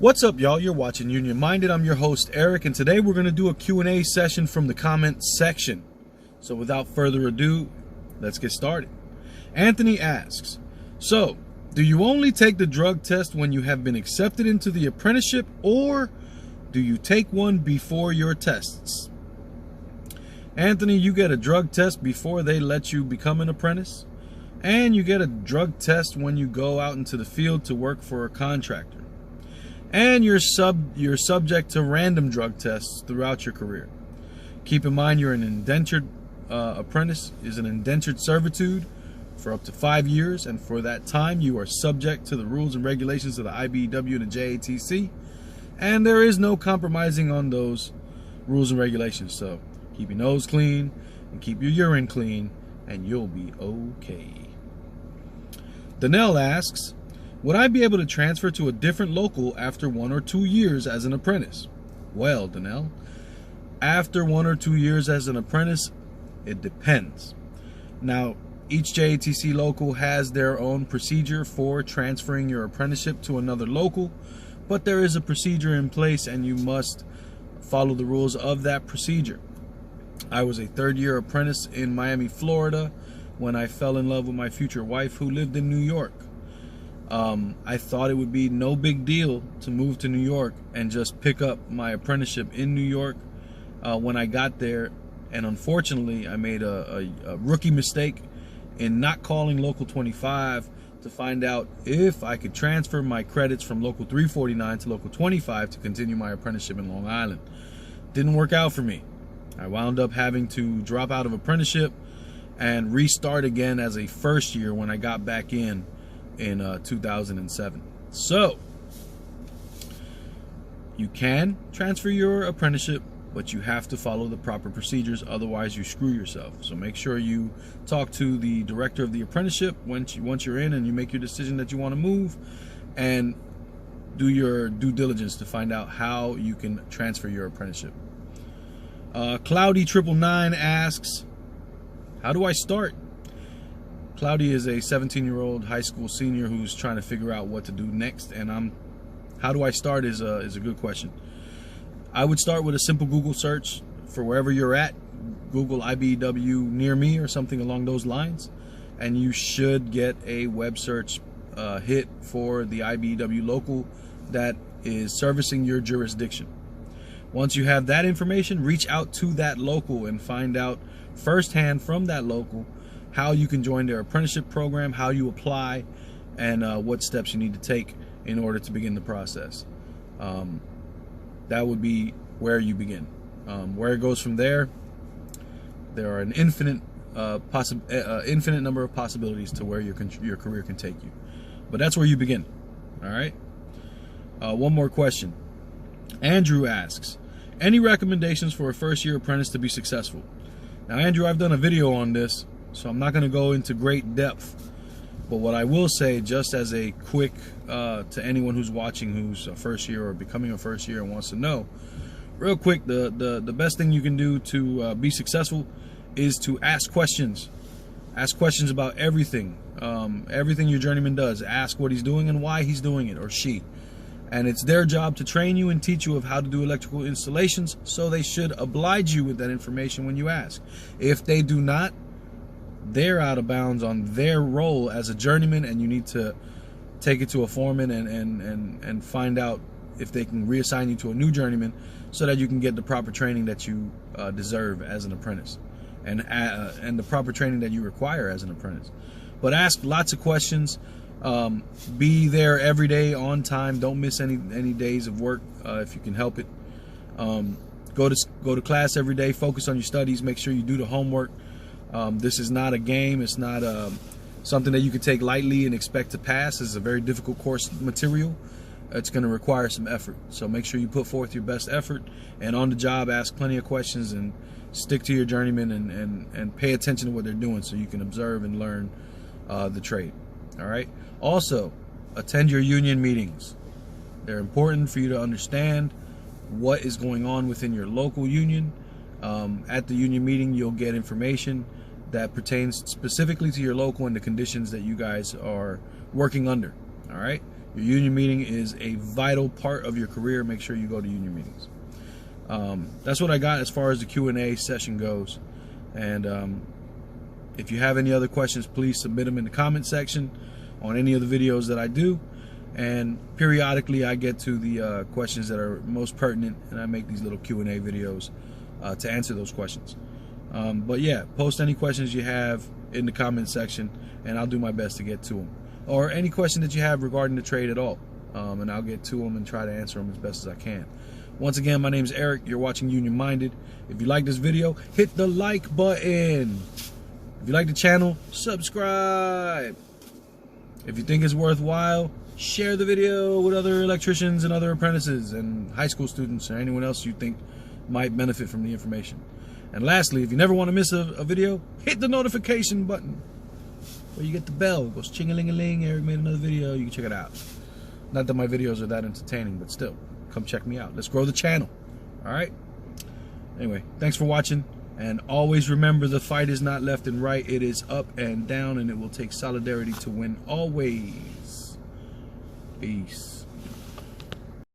What's up, y'all? You're watching Union Minded. I'm your host, Eric, and today we're going to do a Q&A session from the comment section. So without further ado, let's get started. Anthony asks, so do you only take the drug test when you have been accepted into the apprenticeship, or do you take one before your tests? Anthony, you get a drug test before they let you become an apprentice, and you get a drug test when you go out into the field to work for a contractor. And you're subject to random drug tests throughout your career. Keep in mind you're an indentured apprentice is an indentured servitude for up to 5 years, and for that time you are subject to the rules and regulations of the IBEW and the JATC, and there is no compromising on those rules and regulations. So keep your nose clean and keep your urine clean, and you'll be okay. Danelle asks, would I be able to transfer to a different local after 1 or 2 years as an apprentice? Well, Danelle, after 1 or 2 years as an apprentice, it depends. Now, each JATC local has their own procedure for transferring your apprenticeship to another local, but there is a procedure in place and you must follow the rules of that procedure. I was a third-year apprentice in Miami, Florida, when I fell in love with my future wife who lived in New York. I thought it would be no big deal to move to New York and just pick up my apprenticeship in New York when I got there, and unfortunately I made a rookie mistake in not calling Local 25 to find out if I could transfer my credits from Local 349 to Local 25 to continue my apprenticeship in Long Island. Didn't work out for me. I wound up having to drop out of apprenticeship and restart again as a first year when I got back in 2007. So you can transfer your apprenticeship, but you have to follow the proper procedures, otherwise you screw yourself. So make sure you talk to the director of the apprenticeship once you're in and you make your decision that you want to move, and do your due diligence to find out how you can transfer your apprenticeship. Cloudy999 asks, how do I start? Cloudy is a 17-year-old high school senior who's trying to figure out what to do next, and how do I start is a good question. I would start with a simple Google search for wherever you're at. Google IBEW near me or something along those lines, and you should get a web search hit for the IBEW local that is servicing your jurisdiction. Once you have that information, reach out to that local and find out firsthand from that local how you can join their apprenticeship program, how you apply, and what steps you need to take in order to begin the process. That would be where you begin. Where it goes from there, there are an infinite number of possibilities to where your career can take you. But that's where you begin. All right. One more question. Andrew asks, any recommendations for a first-year apprentice to be successful? Now, Andrew, I've done a video on this, so I'm not going to go into great depth, but what I will say, just as a quick to anyone who's watching who's a first year or becoming a first year and wants to know, real quick, the best thing you can do to be successful is to ask questions. Ask questions about everything, everything your journeyman does. Ask what he's doing and why he's doing it, or she. And it's their job to train you and teach you of how to do electrical installations, so they should oblige you with that information when you ask. If they do not, they're out of bounds on their role as a journeyman, and you need to take it to a foreman and find out if they can reassign you to a new journeyman so that you can get the proper training that you deserve as an apprentice, and the proper training that you require as an apprentice. But ask lots of questions. Be there every day on time. Don't miss any days of work if you can help it. Go to class every day. Focus on your studies. Make sure you do the homework. This is not a game. It's not something that you can take lightly and expect to pass. It's a very difficult course material. It's going to require some effort. So make sure you put forth your best effort, and on the job ask plenty of questions and stick to your journeyman and pay attention to what they're doing so you can observe and learn the trade. All right. Also, attend your union meetings. They're important for you to understand what is going on within your local union. At the union meeting, you'll get information that pertains specifically to your local and the conditions that you guys are working under. All right. Your union meeting is a vital part of your career. Make sure you go to union meetings. That's what I got as far as the Q&A session goes. And if you have any other questions, please submit them in the comment section on any of the videos that I do. And periodically I get to the questions that are most pertinent, and I make these little Q&A videos to answer those questions. But yeah, post any questions you have in the comment section, and I'll do my best to get to them. Or any question that you have regarding the trade at all, and I'll get to them and try to answer them as best as I can. Once again, my name is Eric. You're watching Union Minded. If you like this video, hit the like button. If you like the channel, subscribe. If you think it's worthwhile, share the video with other electricians and other apprentices and high school students or anyone else you think might benefit from the information. And lastly, if you never want to miss a video, hit the notification button where you get the bell. It goes ching-a-ling-a-ling. Eric made another video. You can check it out. Not that my videos are that entertaining, but still, come check me out. Let's grow the channel. All right? Anyway, thanks for watching. And always remember, the fight is not left and right. It is up and down, and it will take solidarity to win always. Peace.